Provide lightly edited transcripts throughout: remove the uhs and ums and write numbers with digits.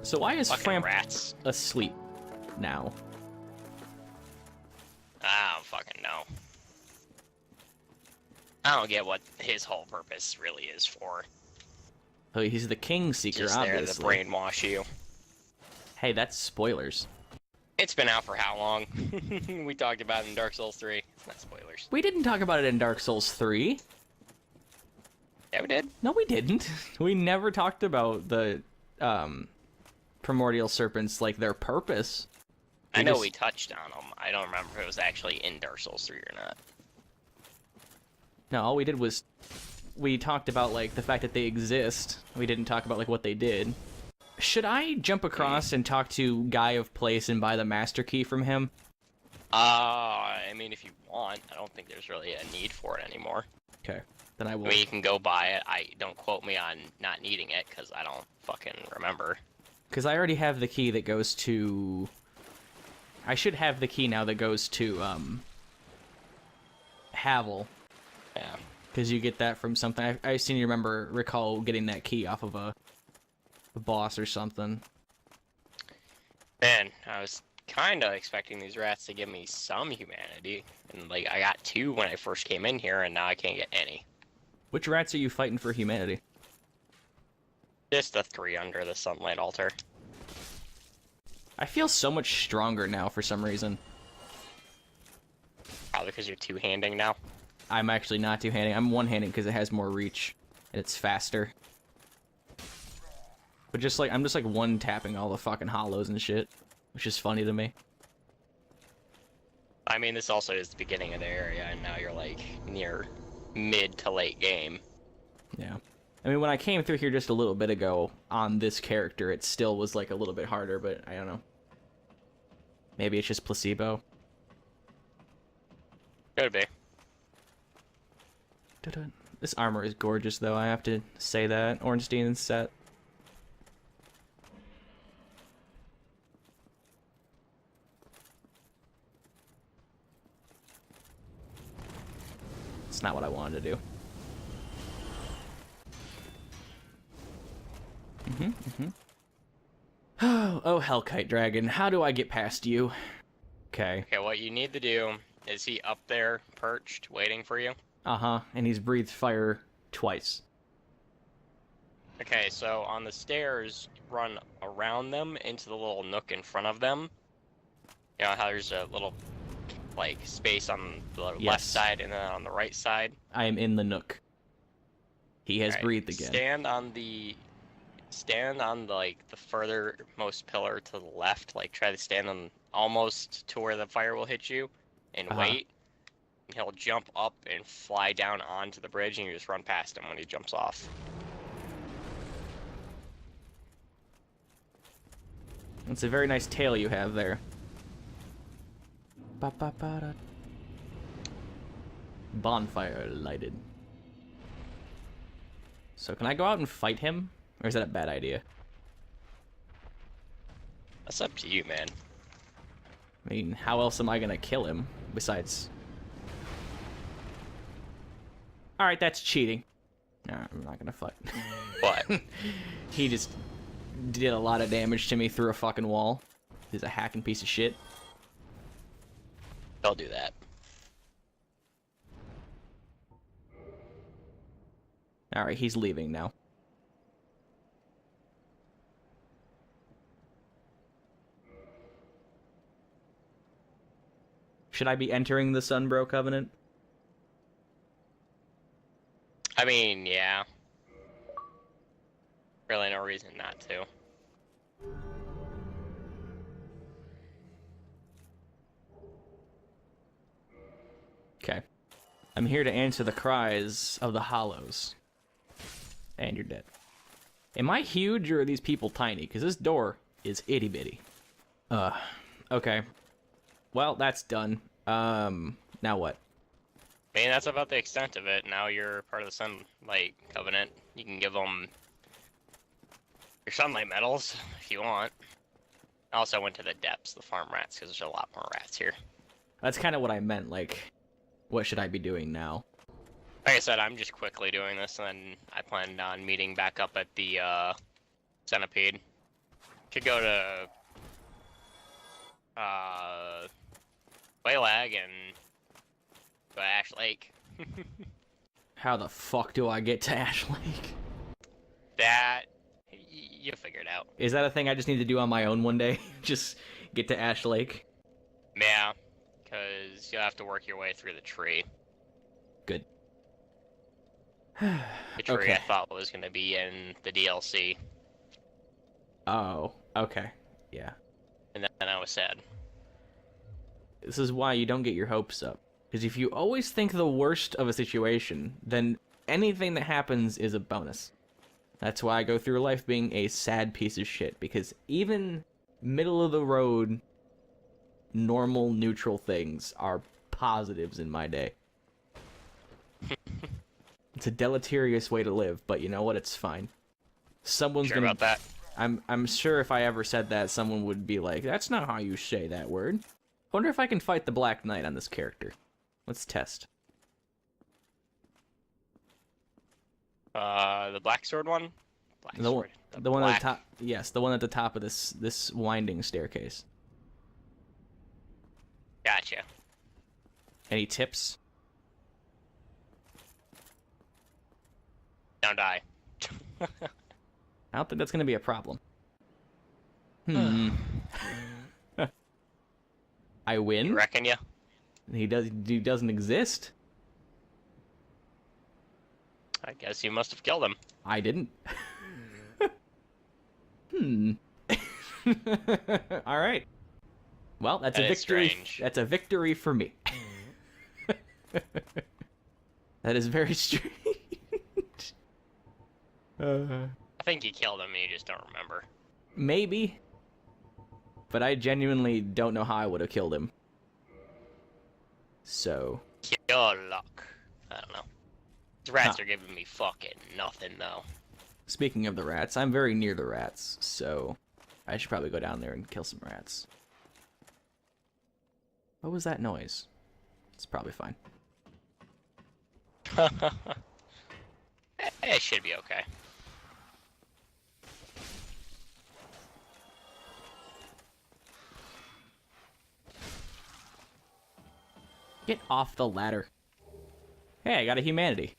So why is Fucking Framp rats. asleep now? I don't fucking know. I don't get what his whole purpose really is for. Oh, he's the King Seeker, Just obviously. there to brainwash you. Hey, that's spoilers. It's been out for how long? We talked about it in Dark Souls 3. It's not spoilers. We didn't talk about it in Dark Souls 3. Yeah, we did. No, we didn't. We never talked about the primordial serpents, like, their purpose. I know we touched on them. I don't remember if it was actually in Dark Souls 3 or not. No, all we did was we talked about, like, the fact that they exist. We didn't talk about, like, what they did. Should I jump across and talk to Guy of Place and buy the master key from him? I mean, if you want. I don't think there's really a need for it anymore. Okay, then I will. I mean, you can go buy it. Don't quote me on not needing it, because I don't fucking remember. Because I already have the key that goes to... I should have the key now that goes to, Havel. Yeah. Because you get that from something. I seem to recall getting that key off of a boss or something. Man, I was kind of expecting these rats to give me some humanity. And, like, I got 2 when I first came in here, and now I can't get any. Which rats are you fighting for humanity? Just the 3 under the sunlight altar. I feel so much stronger now for some reason. Probably because you're two-handing now. I'm actually not two-handing. I'm one-handing because it has more reach and it's faster. But just like I'm just like one-tapping all the fucking hollows and shit, which is funny to me. I mean, this also is the beginning of the area, and now you're like near mid to late game. Yeah. I mean, when I came through here just a little bit ago on this character, it still was like a little bit harder, but I don't know. Maybe it's just placebo. Could be. This armor is gorgeous, though. I have to say that. Ornstein's set. It's not what I wanted to do. Oh, Hellkite Dragon, how do I get past you? Okay. Okay, what you need to do is he up there, perched, waiting for you? Uh-huh, and he's breathed fire twice. Okay, so on the stairs, run around them into the little nook in front of them. You know how there's a little, like, space on the left side and then on the right side? I am in the nook. He has breathed again. Stand on the, like, the furthermost pillar to the left. Like, try to stand on almost to where the fire will hit you, and wait. And he'll jump up and fly down onto the bridge, and you just run past him when he jumps off. It's a very nice tail you have there. Bonfire lighted. So can I go out and fight him? Or is that a bad idea? That's up to you, man. I mean, how else am I gonna kill him besides... Alright, that's cheating. No, I'm not gonna fight. What? He just did a lot of damage to me through a fucking wall. He's a hacking piece of shit. They'll do that. Alright, he's leaving now. Should I be entering the Sunbro Covenant? I mean, yeah. Really no reason not to. Okay. I'm here to answer the cries of the hollows. And you're dead. Am I huge or are these people tiny? Because this door is itty bitty. Okay. Well, that's done. Now what? I mean, that's about the extent of it. Now you're part of the Sunlight Covenant. You can give them your Sunlight medals if you want. I also went to the depths, the farm rats, because there's a lot more rats here. That's kind of what I meant, like, what should I be doing now? Like I said, I'm just quickly doing this, and then I planned on meeting back up at the Centipede. Could go to Waylag and go to Ash Lake. How the fuck do I get to Ash Lake? That you figure it out. Is that a thing I just need to do on my own one day? Just get to Ash Lake? Yeah, because you'll have to work your way through the tree. Good. The tree Okay. I thought was going to be in the DLC. Oh, okay. Yeah. And then I was sad. This is why you don't get your hopes up. Because if you always think the worst of a situation, then anything that happens is a bonus. That's why I go through life being a sad piece of shit. Because even middle of the road, normal, neutral things are positives in my day. It's a deleterious way to live, but you know what? It's fine. Someone's Sure gonna... about that? I'm sure if I ever said that, someone would be like, that's not how you say that word. Wonder if I can fight the Black Knight on this character. Let's test. The Black Sword one? Black The one, Sword. the one at black... the top. Yes, the one at the top of this winding staircase. Gotcha. Any tips? Don't die. I don't think that's gonna be a problem. I win. You reckon ya? He doesn't exist. I guess you must have killed him. I didn't. All right. Well, that's That a is victory. strange. That's a victory for me. That is very strange. I think you killed him and you just don't remember. Maybe. But I genuinely don't know how I would have killed him. So. Your luck. I don't know. These rats are giving me fucking nothing, though. Speaking of the rats, I'm very near the rats, so I should probably go down there and kill some rats. What was that noise? It's probably fine. It should be okay. Get off the ladder. Hey, I got a humanity.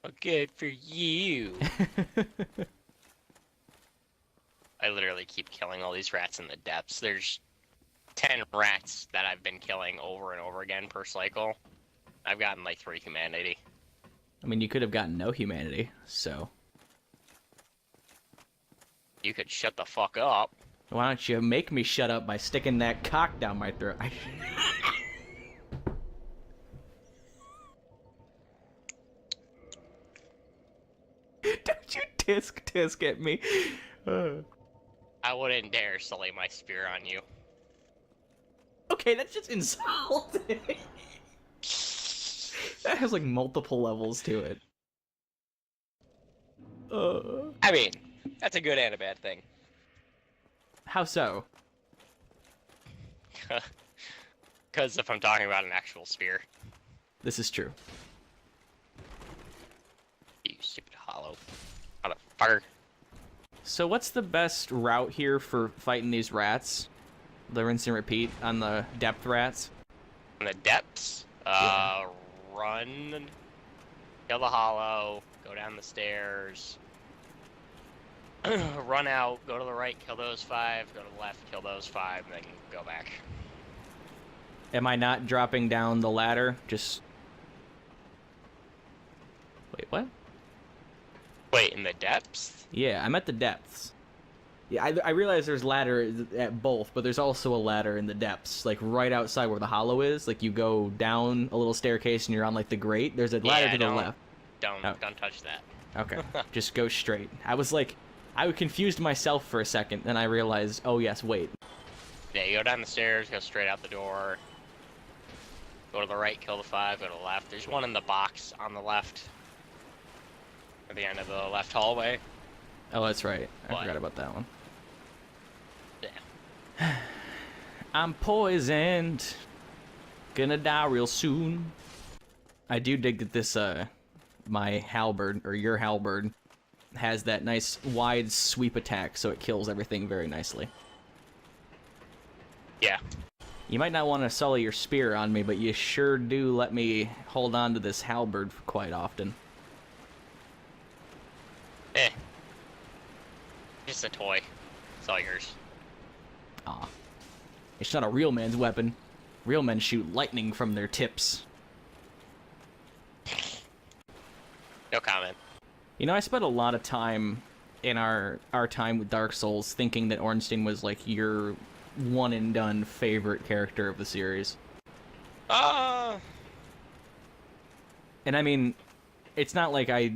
Well, good for you. I literally keep killing all these rats in the depths. There's 10 rats that I've been killing over and over again per cycle. I've gotten like 3 humanity. I mean, you could have gotten no humanity, so... You could shut the fuck up. Why don't you make me shut up by sticking that cock down my throat? Don't you tisk at me. I wouldn't dare sully my spear on you. Okay, that's just insulting. That has like multiple levels to it. I mean, that's a good and a bad thing. How so? Because if I'm talking about an actual spear. This is true. You stupid hollow motherfucker. So what's the best route here for fighting these rats? The rinse and repeat on the depth rats? In the depths, Yeah. Run, kill the hollow, go down the stairs, run out, go to the right, kill those 5, go to the left, kill those 5, and then go back. Am I not dropping down the ladder? Just... Wait, what? Wait, in the depths? Yeah, I'm at the depths. Yeah, I realize there's ladder at both, but there's also a ladder in the depths, like right outside where the hollow is. Like you go down a little staircase and you're on like the grate. There's a ladder to the left. Don't touch that. Okay, just go straight. I was like, I confused myself for a second, then I realized, oh yes, wait. Yeah, you go down the stairs, go straight out the door, go to the right, kill the 5, go to the left. There's one in the box on the left, at the end of the left hallway. Oh, that's right. I What? forgot about that one. Yeah. I'm poisoned. Gonna die real soon. I do dig that this, my halberd, or your halberd, has that nice wide sweep attack, so it kills everything very nicely. Yeah. You might not want to sully your spear on me, but you sure do let me hold on to this halberd quite often. Eh. Just a toy. It's all yours. Aw. It's not a real man's weapon. Real men shoot lightning from their tips. No comment. You know, I spent a lot of time in our time with Dark Souls thinking that Ornstein was like your one and done favorite character of the series. Uh And I mean, it's not like I,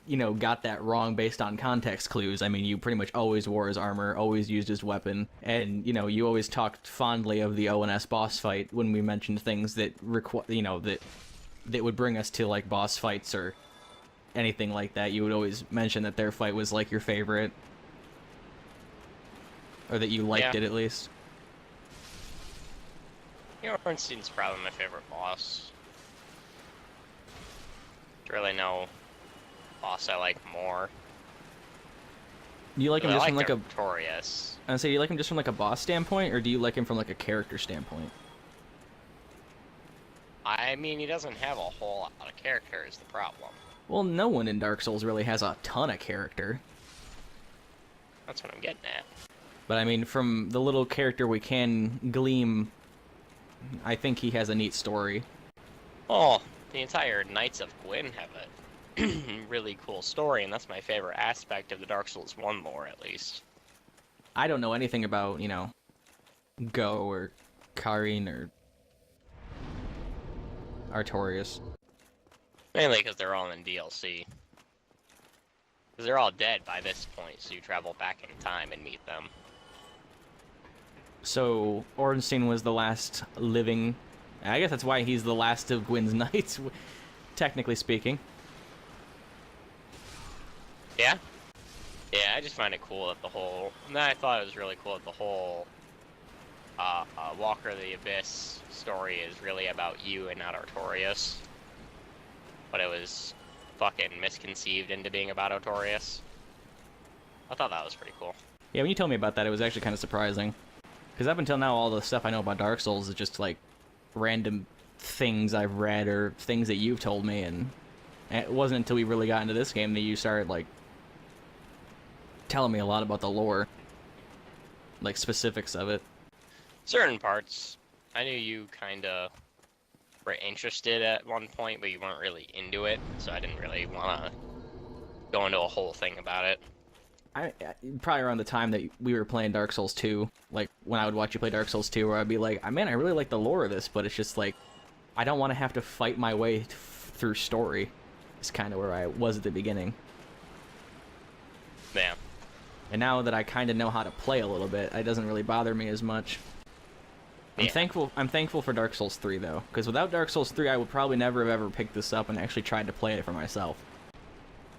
you know, got that wrong based on context clues. I mean, you pretty much always wore his armor, always used his weapon, and, you know, you always talked fondly of the ONS boss fight when we mentioned things that that would bring us to like boss fights or anything like that. You would always mention that their fight was like your favorite, or that you liked it at least. You know, Ornstein's probably my favorite boss. There's really no boss I like more. Do you like him just from like a... Artorias. I say, do you like him just from like a boss standpoint, or do you like him from like a character standpoint? I mean, he doesn't have a whole lot of character is the problem. Well, no one in Dark Souls really has a ton of character. That's what I'm getting at. But I mean, from the little character we can glean, I think he has a neat story. Oh, the entire Knights of Gwyn have a really cool story, and that's my favorite aspect of the Dark Souls 1 lore, at least. I don't know anything about, you know, Go or Karin or Artorias. Mainly because they're all in DLC. Because they're all dead by this point, so you travel back in time and meet them. So, Ornstein was the last living... I guess that's why he's the last of Gwyn's knights, technically speaking. Yeah? Yeah, I just find it cool that the whole... And I thought it was really cool that the whole Walker of the Abyss story is really about you and not Artorias. But it was fucking misconceived into being about Artorias. I thought that was pretty cool. Yeah, when you told me about that, it was actually kind of surprising. Because up until now, all the stuff I know about Dark Souls is just, like, random things I've read or things that you've told me, and it wasn't until we really got into this game that you started, like, telling me a lot about the lore. Like, specifics of it. Certain parts. I knew you kinda were interested at one point, but you weren't really into it, so I didn't really want to go into a whole thing about it. Probably around the time that we were playing Dark Souls 2, like, when I would watch you play Dark Souls 2, where I'd be like, man, I really like the lore of this, but it's just like, I don't want to have to fight my way through story. It's kind of where I was at the beginning. Yeah. And now that I kind of know how to play a little bit, it doesn't really bother me as much. I'm thankful for Dark Souls 3, though, because without Dark Souls 3, I would probably never have ever picked this up and actually tried to play it for myself.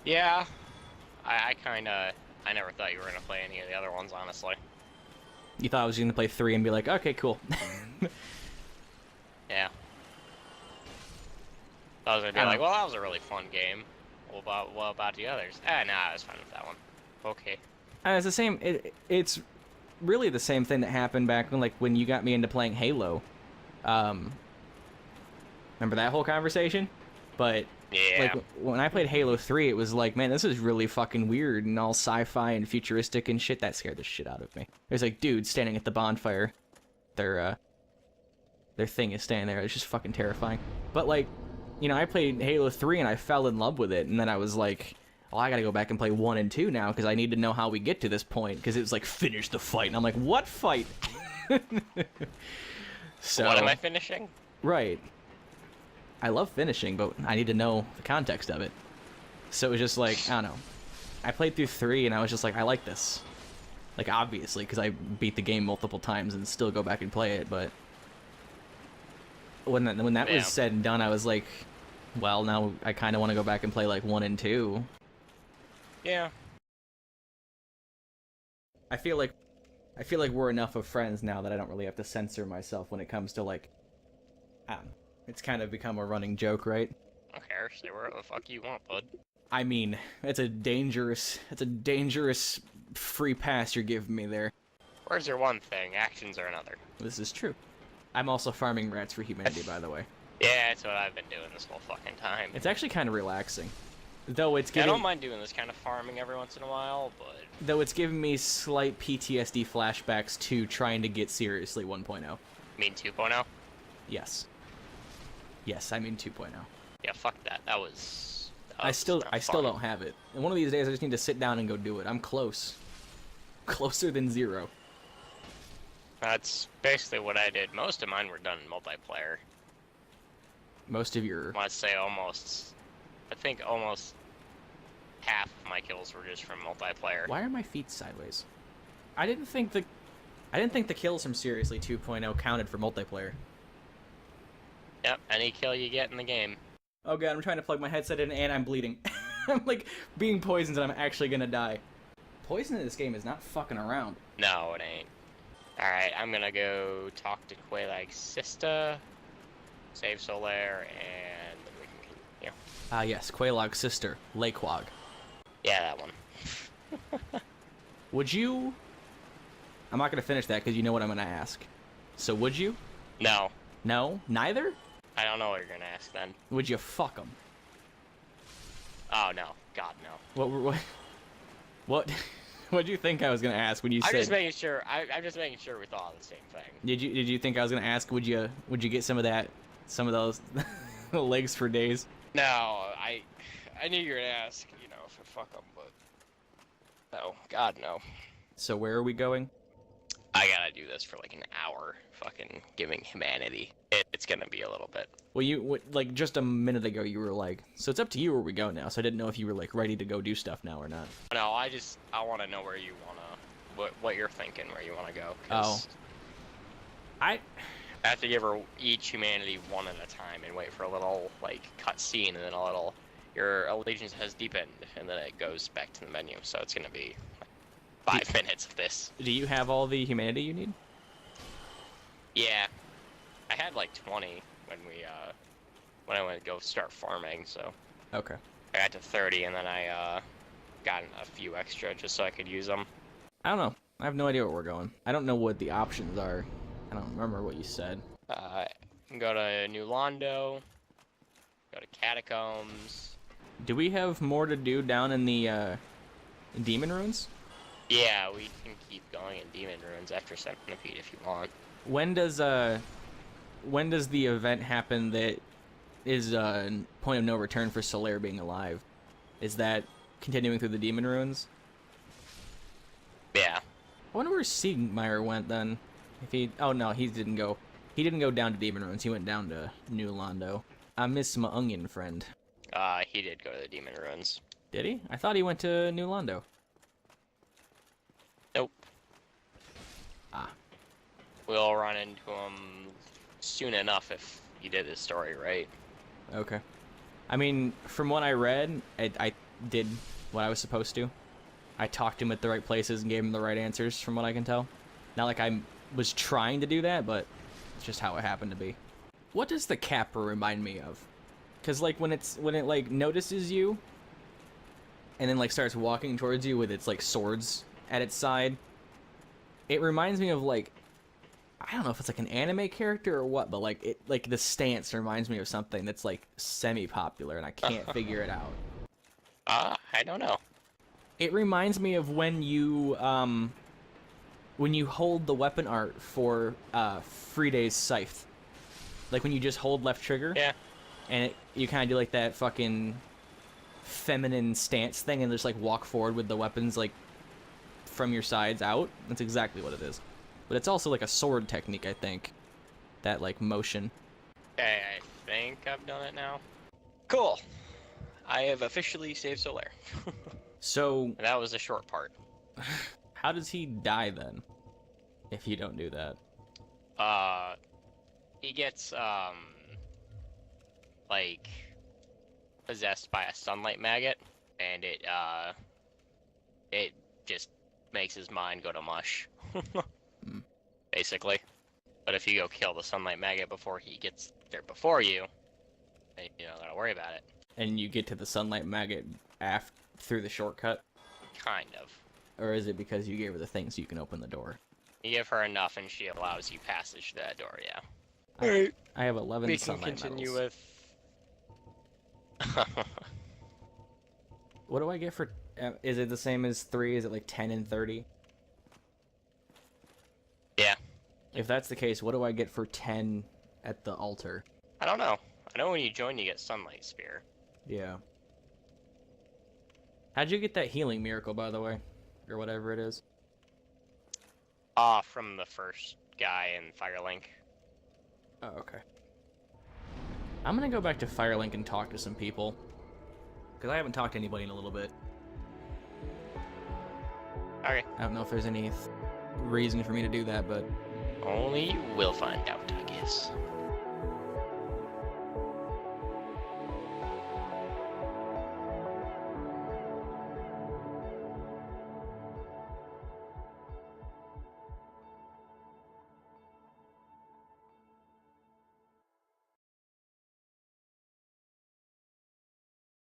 Yeah. I never thought you were going to play any of the other ones, honestly. You thought I was going to play 3 and be like, okay, cool. Yeah. I was going to be like, well, that was a really fun game. What about the others? Nah, I was fine with that one. Okay. It's the same, it's really the same thing that happened back when you got me into playing Halo. Remember that whole conversation? But yeah, like when I played Halo 3, it was like, man, this is really fucking weird and all sci-fi and futuristic and shit. That scared the shit out of me. There's like dudes standing at the bonfire. Their thing is standing there. It's just fucking terrifying. But like, you know, I played Halo 3 and I fell in love with it, and then I was like, well, I gotta go back and play 1 and 2 now, because I need to know how we get to this point, because it was like, finish the fight, and I'm like, what fight? So, what am I finishing? Right. I love finishing, but I need to know the context of it. So it was just like, I don't know. I played through 3, and I was just like, I like this. Like, obviously, because I beat the game multiple times and still go back and play it, but when that was said and done, I was like, well, now I kind of want to go back and play like 1 and 2. Yeah. I feel like we're enough of friends now that I don't really have to censor myself when it comes to like, I don't know. It's kind of become a running joke, right? I don't care. Say whatever the fuck you want, bud. I mean, it's a dangerous free pass you're giving me there. Words are one thing, actions are another. This is true. I'm also farming rats for humanity, by the way. Yeah, that's what I've been doing this whole fucking time. It's actually kind of relaxing. Though it's I giving... don't mind doing this kind of farming every once in a while, but... Though it's giving me slight PTSD flashbacks to trying to get seriously 1.0. You mean 2.0? Yes. Yes, I mean 2.0. Yeah, fuck that. That was I still fun. don't have it. And one of these days I just need to sit down and go do it. I'm close. Closer than 0. That's basically what I did. Most of mine were done in multiplayer. Most of your... I want to say almost... I think almost half of my kills were just from multiplayer. Why are my feet sideways? I didn't think the kills from Seriously 2.0 counted for multiplayer. Yep, any kill you get in the game. Oh god, I'm trying to plug my headset in and I'm bleeding. I'm like being poisoned and I'm actually gonna die. Poison in this game is not fucking around. No, it ain't. Alright, I'm gonna go talk to Quaylag's sister, save Solaire, and then we can continue. Ah yes, Quaylog's sister, Lakequag. Yeah, that one. Would you... I'm not gonna finish that because you know what I'm gonna ask. So would you? No. No? Neither? I don't know what you're gonna ask then. Would you fuck them? Oh, no. God, no. What do you think I was gonna ask when you I'm said... just making sure, I'm just making sure we thought of the same thing. Did you think I was gonna ask, would you get some of those legs for days? No, I knew you were gonna ask, you know, for fuck them, but... No. God, no. So where are we going? I gotta do this for like an hour, fucking giving humanity. It's gonna be a little bit. Well, like just a minute ago you were like, so it's up to you where we go now, so I didn't know if you were like ready to go do stuff now or not. No, I wanna know where you wanna, what you're thinking, where you wanna go. Oh. I have to give her each humanity one at a time and wait for a little, like, cutscene and then a little, your allegiance has deepened, and then it goes back to the menu, so it's gonna be like 5 minutes of this. Do you have all the humanity you need? Yeah. I had like 20 when I went to go start farming, so. Okay. I got to 30 and then I got a few extra just so I could use them. I don't know. I have no idea where we're going. I don't know what the options are. I don't remember what you said. Go to New Londo, go to Catacombs. Do we have more to do down in the Demon Ruins? Yeah, we can keep going in Demon Ruins after Centipede if you want. When does the event happen that is point of no return for Solaire being alive? Is that continuing through the Demon Ruins? Yeah. I wonder where Siegmeyer went then. If he... Oh no, he didn't go. He didn't go down to Demon Ruins. He went down to New Londo. I miss my onion friend. He did go to the Demon Ruins. Did he? I thought he went to New Londo. Nope. Ah. We'll run into him soon enough if you did his story right. Okay. I mean, from what I read, I did what I was supposed to. I talked to him at the right places and gave him the right answers, from what I can tell. Not like I was trying to do that, but it's just how it happened to be. What does the Capra remind me of? Because, like, when it, like, notices you, and then, like, starts walking towards you with its, like, swords at its side, it reminds me of, like, I don't know if it's, like, an anime character or what, but, like, the stance reminds me of something that's, like, semi-popular, and I can't figure it out. I don't know. It reminds me of when you hold the weapon art for Fride's Scythe. Like, when you just hold left trigger. Yeah. And you kind of do, like, that fucking feminine stance thing and just, like, walk forward with the weapons, like, from your sides out. That's exactly what it is. But it's also, like, a sword technique, I think. That, like, motion. Okay, I think I've done it now. Cool. I have officially saved Solaire. So... And that was the short part. How does he die, then? If you don't do that. He gets, like, possessed by a sunlight maggot, and it just makes his mind go to mush. Basically. But if you go kill the sunlight maggot before he gets there before you, then you don't gotta worry about it. And you get to the sunlight maggot through the shortcut? Kind of. Or is it because you gave her the thing so you can open the door? You give her enough and she allows you passage to that door, yeah. Alright. I have 11 We can sunlight continue medals. with... What do I get for... is it the same as 3? Is it like 10 and 30? Yeah. If that's the case, what do I get for 10 at the altar? I don't know. I know when you join you get Sunlight Spear. Yeah. How'd you get that healing miracle, by the way? Or whatever it is? From the first guy in Firelink. Oh, okay. I'm gonna go back to Firelink and talk to some people. Because I haven't talked to anybody in a little bit. Okay. I don't know if there's any reason for me to do that, but... Only you will find out, I guess.